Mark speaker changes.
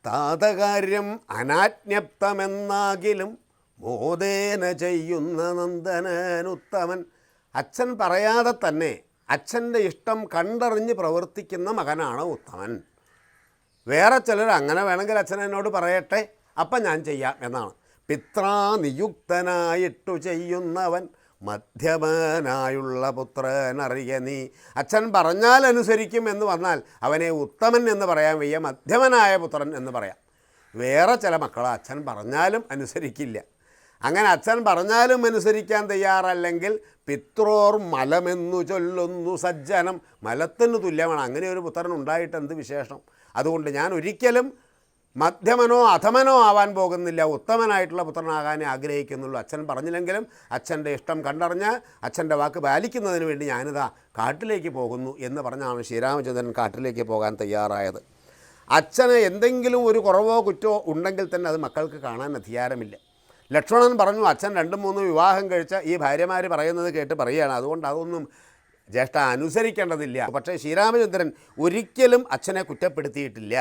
Speaker 1: താതകാര്യം അനാജ്ഞപ്തമെന്നാകിലും മോദേന ചെയ്യുന്ന നന്ദനനുത്തമൻ. അച്ഛൻ പറയാതെ തന്നെ അച്ഛൻ്റെ ഇഷ്ടം കണ്ടറിഞ്ഞ് പ്രവർത്തിക്കുന്ന മകനാണ് ഉത്തമൻ. വേറെ ചിലർ അങ്ങനെ വേണമെങ്കിൽ അച്ഛൻ എന്നോട് പറയട്ടെ, അപ്പം ഞാൻ ചെയ്യാം എന്നാണ്. പിത്രാ നിയുക്തനായിട്ടു ചെയ്യുന്നവൻ മധ്യമനായുള്ള പുത്രനറിയ നീ. അച്ഛൻ പറഞ്ഞാൽ അനുസരിക്കും എന്ന് വന്നാൽ അവനെ ഉത്തമൻ എന്ന് പറയാൻ വയ്യ, മധ്യമനായ പുത്രൻ എന്ന് പറയാം. വേറെ ചില മക്കൾ അച്ഛൻ പറഞ്ഞാലും അനുസരിക്കില്ല. അങ്ങനെ അച്ഛൻ പറഞ്ഞാലും അനുസരിക്കാൻ തയ്യാറല്ലെങ്കിൽ പിത്രോർ മലമെന്നു ചൊല്ലുന്നു സജ്ജനം, മലത്തിന് തുല്യമാണ്. അങ്ങനെ ഒരു പുത്രൻ ഉണ്ടായിട്ട് എന്ത് വിശേഷം? അതുകൊണ്ട് ഞാൻ ഒരിക്കലും മധ്യമനോ അധമനോ ആവാൻ പോകുന്നില്ല, ഉത്തമനായിട്ടുള്ള പുത്രനാകാനേ ആഗ്രഹിക്കുന്നുള്ളൂ. അച്ഛൻ പറഞ്ഞില്ലെങ്കിലും അച്ഛൻ്റെ ഇഷ്ടം കണ്ടറിഞ്ഞ് അച്ഛൻ്റെ വാക്ക് പാലിക്കുന്നതിന് വേണ്ടി ഞാനിതാ കാട്ടിലേക്ക് പോകുന്നു എന്ന് പറഞ്ഞാണ് ശ്രീരാമചന്ദ്രൻ കാട്ടിലേക്ക് പോകാൻ തയ്യാറായത്. അച്ഛന് എന്തെങ്കിലും ഒരു കുറവോ കുറ്റോ ഉണ്ടെങ്കിൽ തന്നെ അത് മക്കൾക്ക് കാണാൻ അധികാരമില്ല. ലക്ഷ്മണൻ പറഞ്ഞു, അച്ഛൻ 2-3 വിവാഹം കഴിച്ച ഈ ഭാര്യമാർ പറയുന്നത് കേട്ട് പറയുകയാണ്, അതുകൊണ്ട് അതൊന്നും ജ്യേഷ്ഠ അനുസരിക്കേണ്ടതില്ല. പക്ഷേ ശ്രീരാമചന്ദ്രൻ ഒരിക്കലും അച്ഛനെ കുറ്റപ്പെടുത്തിയിട്ടില്ല.